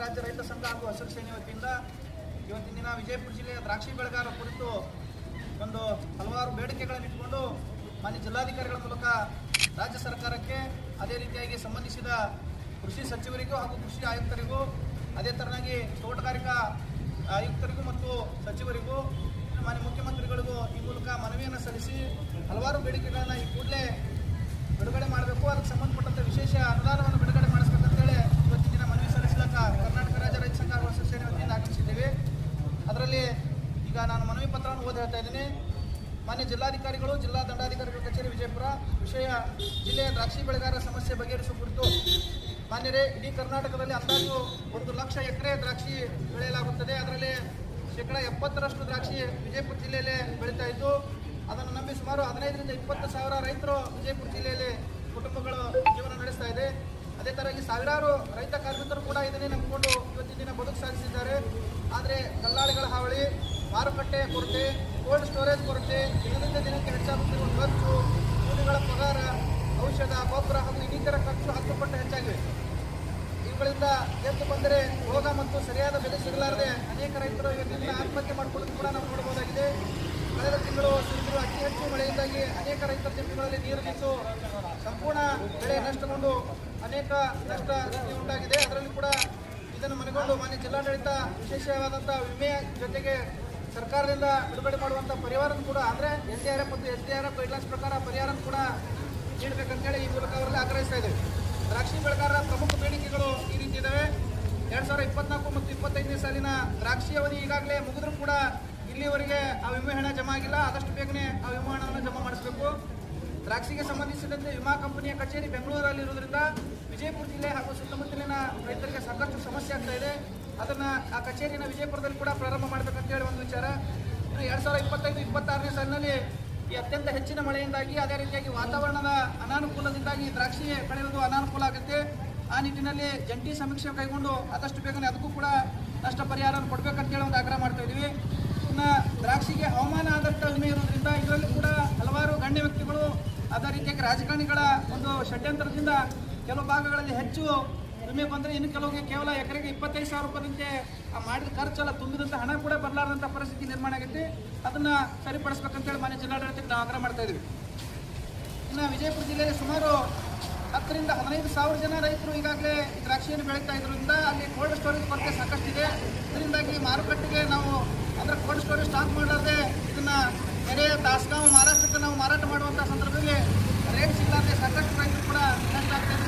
ರಾಜ್ಯ ರೈತ ಸಂಘ ಹಾಗೂ ಹಸಿರು ಸೇನೆ ವತಿಯಿಂದ ಇವತ್ತಿನ ದಿನ ವಿಜಯಪುರ ಜಿಲ್ಲೆಯ ದ್ರಾಕ್ಷಿ ಬೆಳೆಗಾರರ ಕುರಿತು ಒಂದು ಹಲವಾರು ಬೇಡಿಕೆಗಳನ್ನು ಇಟ್ಟುಕೊಂಡು ಮಾನ್ಯ ಜಿಲ್ಲಾಧಿಕಾರಿಗಳ ಮೂಲಕ ರಾಜ್ಯ ಸರ್ಕಾರಕ್ಕೆ, ಅದೇ ರೀತಿಯಾಗಿ ಸಂಬಂಧಿಸಿದ ಕೃಷಿ ಸಚಿವರಿಗೂ ಹಾಗೂ ಕೃಷಿ ಆಯುಕ್ತರಿಗೂ, ಅದೇ ತರನಾಗಿ ತೋಟಗಾರಿಕಾ ಆಯುಕ್ತರಿಗೂ ಮತ್ತು ಸಚಿವರಿಗೂ, ಮಾನ್ಯ ಮುಖ್ಯಮಂತ್ರಿಗಳಿಗೂ ಈ ಮೂಲಕ ಮನವಿಯನ್ನು ಸಲ್ಲಿಸಿ ಹಲವಾರು ಬೇಡಿಕೆಗಳನ್ನು ಈ ಕೂಡಲೇ ಬಿಡುಗಡೆ ಮಾಡಬೇಕು, ಅದಕ್ಕೆ ಸಂಬಂಧಪಟ್ಟಂತೆ ವಿಶೇಷ ಅನುದಾನವನ್ನು ಬಿಡುಗಡೆ ಮಾಡಿಸಬೇಕಂತೇಳಿ ಇವತ್ತಿನ ದಿನ ಮನವಿ ಸಲ್ಲಿಸಲಿಕ್ಕೆ ಕರ್ನಾಟಕ ರಾಜ್ಯ ರೈತ ಸಂಘ ಹಾಗೂ ಹಸಿರು ಸೇನೆ ವತಿಯಿಂದ ಆಗಮಿಸಿದ್ದೇವೆ. ಅದರಲ್ಲಿ ಈಗ ನಾನು ಮನವಿ ಪತ್ರವನ್ನು ಓದಿ ಹೇಳ್ತಾ ಇದ್ದೀನಿ. ಮಾನ್ಯ ಜಿಲ್ಲಾಧಿಕಾರಿಗಳು, ಜಿಲ್ಲಾ ದಂಡಾಧಿಕಾರಿಗಳ ಕಚೇರಿ ವಿಜಯಪುರ, ವಿಷಯ ಜಿಲ್ಲೆಯ ದ್ರಾಕ್ಷಿ ಬೆಳೆಗಾರರ ಸಮಸ್ಯೆ ಬಗೆಹರಿಸುವ ಕುರಿತು. ಮಾನ್ಯರೇ, ಇಡೀ ಕರ್ನಾಟಕದಲ್ಲಿ ಅಂದಾಜು 1 ಲಕ್ಷ ಎಕರೆ ದ್ರಾಕ್ಷಿ ಬೆಳೆಯಲಾಗುತ್ತದೆ. ಅದರಲ್ಲಿ 70% ದ್ರಾಕ್ಷಿ ವಿಜಯಪುರ ಜಿಲ್ಲೆಯಲ್ಲೇ ಬೆಳೀತಾ ಇದ್ದು, ಅದನ್ನು ನಂಬಿ ಸುಮಾರು 15ರಿಂದ 20 ಸಾವಿರ ರೈತರು ವಿಜಯಪುರ ಜಿಲ್ಲೆಯಲ್ಲಿ ಕುಟುಂಬಗಳು ಜೀವನ ನಡೆಸ್ತಾ ಇದೆ. ಅದೇ ಥರವಾಗಿ ಸಾವಿರಾರು ರೈತ ಕಾರ್ಮಿಕರು ಕೂಡ ಇದನ್ನೇ ನಂಬಿಕೊಂಡು ಇವತ್ತಿನ ದಿನ ಬದುಕು ಸಾಗಿಸಿದ್ದಾರೆ. ಆದರೆ ದಲ್ಲಾಳಿಗಳ ಹಾವಳಿ, ಮಾರುಕಟ್ಟೆ ಕೊರತೆ, ಕೋಲ್ಡ್ ಸ್ಟೋರೇಜ್ ಕೊರತೆ, ದಿನದಿಂದ ದಿನಕ್ಕೆ ಹೆಚ್ಚಾಗುತ್ತಿರುವ ಖರ್ಚು, ಕೂಲಿಗಳ ಪಗಾರ, ಔಷಧ, ಗೊಬ್ಬರ ಹಾಗೂ ಇನ್ನಿತರ ಖರ್ಚು 10 ಪಟ್ಟು ಹೆಚ್ಚಾಗಿವೆ. ಇವುಗಳಿಂದ ಎದ್ದು ಬಂದರೆ ರೋಗ ಮತ್ತು ಸರಿಯಾದ ಬೆಲೆ ಸಿಗಲಾರದೆ ಅನೇಕ ರೈತರು ಇವತ್ತಿನ ಆತ್ಮಹತ್ಯೆ ಮಾಡಿಕೊಳ್ಳೋದು ಕೂಡ ನಾವು ನೋಡಬಹುದಾಗಿದೆ. ಕಳೆದ ತಿಂಗಳು ಸುರಿದಿರುವ ಅತಿ ಹೆಚ್ಚು ಮಳೆಯಿಂದಾಗಿ ಅನೇಕ ರೈತರ ಜಮೀನುಗಳಲ್ಲಿ ನೀರು ನಿಂತು ಸಂಪೂರ್ಣ ಬೆಳೆ ನಷ್ಟಗೊಂಡು ಅನೇಕ ನಷ್ಟ ಉಂಟಾಗಿದೆ. ಅದರಲ್ಲಿ ಕೂಡ ಇದನ್ನು ಮನಗೊಂಡು ಮಾನ್ಯ ಜಿಲ್ಲಾಡಳಿತ ವಿಶೇಷವಾದಂಥ ವಿಮೆಯ ಜೊತೆಗೆ ಸರ್ಕಾರದಿಂದ ಬಿಡುಗಡೆ ಮಾಡುವಂಥ ಪರಿಹಾರನೂ ಕೂಡ, ಅಂದರೆ NDRF ಮತ್ತು SDRF ಗೈಡ್ಲೈನ್ಸ್ ಪ್ರಕಾರ ಪರಿಹಾರನೂ ಕೂಡ ನೀಡಬೇಕಂತೇಳಿ ಈ ಮೂಲಕ ಅವರಲ್ಲಿ ಆಗ್ರಹಿಸ್ತಾ ಇದ್ದೇವೆ. ದ್ರಾಕ್ಷಿ ಬೆಳೆಗಾರರ ಪ್ರಮುಖ ಬೇಡಿಕೆಗಳು ಈ ರೀತಿ ಇದ್ದಾವೆ. 2024 ಮತ್ತು 25ನೇ ಸಾಲಿನ ದ್ರಾಕ್ಷಿ ಅವಧಿ ಈಗಾಗಲೇ ಮುಗಿದ್ರೂ ಕೂಡ ಇಲ್ಲಿವರೆಗೆ ಆ ವಿಮೆ ಹಣ ಜಮಾ ಆಗಿಲ್ಲ. ಆದಷ್ಟು ಬೇಗನೆ ಆ ವಿಮಾ ಹಣವನ್ನು ಜಮಾ ಮಾಡಿಸಬೇಕು. ದ್ರಾಕ್ಷಿಗೆ ಸಂಬಂಧಿಸಿದಂತೆ ವಿಮಾ ಕಂಪನಿಯ ಕಚೇರಿ ಬೆಂಗಳೂರಲ್ಲಿರುವುದರಿಂದ ವಿಜಯಪುರ ಜಿಲ್ಲೆ ಹಾಗೂ ಸುತ್ತಮುತ್ತಲಿನ ರೈತರಿಗೆ ಸಾಕಷ್ಟು ಸಮಸ್ಯೆ ಆಗ್ತಾ ಇದೆ. ಅದನ್ನು ಆ ಕಚೇರಿನ ವಿಜಯಪುರದಲ್ಲಿ ಕೂಡ ಪ್ರಾರಂಭ ಮಾಡಬೇಕಂತೇಳಿ ಒಂದು ವಿಚಾರ. ಇನ್ನು 2025-26ನೇ ಸಾಲಿನಲ್ಲಿ ಈ ಅತ್ಯಂತ ಹೆಚ್ಚಿನ ಮಳೆಯಿಂದಾಗಿ, ಅದೇ ರೀತಿಯಾಗಿ ವಾತಾವರಣದ ಅನಾನುಕೂಲದಿಂದಾಗಿ ದ್ರಾಕ್ಷಿ ಬೆಳೆಯುವುದು ಅನಾನುಕೂಲ ಆಗುತ್ತೆ. ಆ ನಿಟ್ಟಿನಲ್ಲಿ ಜಂಟಿ ಸಮೀಕ್ಷೆ ಕೈಗೊಂಡು ಆದಷ್ಟು ಬೇಗನೆ ಅದಕ್ಕೂ ಕೂಡ ನಷ್ಟ ಪರಿಹಾರ ಕೊಡಬೇಕಂತೇಳಿ ಒಂದು ಆಗ್ರಹ ಮಾಡ್ತಾ ಇದ್ದೀವಿ. ಇನ್ನು ದ್ರಾಕ್ಷಿಗೆ ಹವಾಮಾನ ಆಧಾರಿತ ವಿಮೆ ಇರೋದ್ರಿಂದ ಇದರಲ್ಲಿ ಕೂಡ ಹಲವಾರು ಗಣ್ಯ ವ್ಯಕ್ತಿಗಳು, ಅದೇ ರೀತಿಯಾಗಿ ರಾಜಕಾರಣಿಗಳ ಒಂದು ಷಡ್ಯಂತ್ರದಿಂದ ಕೆಲವು ಭಾಗಗಳಲ್ಲಿ ಹೆಚ್ಚು ವಿಮೆ ಬಂದರೆ ಇನ್ನು ಕೆಲವರಿಗೆ ಕೇವಲ ಎಕರೆಗೆ 25,000 ರೂಪಾಯಿದಂತೆ ಮಾಡಿದ ಖರ್ಚೆಲ್ಲ ತುಂಬಿದಂಥ ಹಣ ಕೂಡ ಬರಲಾರದಂಥ ಪರಿಸ್ಥಿತಿ ನಿರ್ಮಾಣ ಆಗೈತಿ. ಅದನ್ನು ಸರಿಪಡಿಸ್ಬೇಕಂತೇಳಿ ಮಾನ್ಯ ಜಿಲ್ಲಾಡಳಿತಕ್ಕೆ ನಾವು ಆಗ್ರಹ ಮಾಡ್ತಾ ಇದ್ದೀವಿ. ಇನ್ನು ವಿಜಯಪುರ ಜಿಲ್ಲೆಯಲ್ಲಿ ಸುಮಾರು 10ರಿಂದ 15 ಸಾವಿರ ಜನ ರೈತರು ಈಗಾಗಲೇ ದ್ರಾಕ್ಷಿಯನ್ನು ಬೆಳೀತಾ ಇದ್ರಿಂದ ಅಲ್ಲಿ ಕೋಲ್ಡ್ ಸ್ಟೋರೇಜ್ ಕೊರತೆ ಸಾಕಷ್ಟಿದೆ. ಇದರಿಂದಾಗಿ ಮಾರುಕಟ್ಟೆಗೆ ನಾವು, ಅಂದರೆ ಕೋಲ್ಡ್ ಸ್ಟೋರೇಜ್ ಸ್ಟಾಕ್ ಮಾಡಲಾರದೆ ಇದನ್ನು ನೆರೆಯ ದಾಸಗಾಂವ್, ಮಹಾರಾಷ್ಟ್ರಕ್ಕೆ ನಾವು ಮಾರಾಟ ಮಾಡುವಂಥ ಸಂದರ್ಭದಲ್ಲಿ ರೇಟ್ ಸಿಗಲಾರದೆ ಸಾಕಷ್ಟು ರೈತರು ಕೂಡ ನಷ್ಟ ಆಗ್ತಾ ಇದೆ.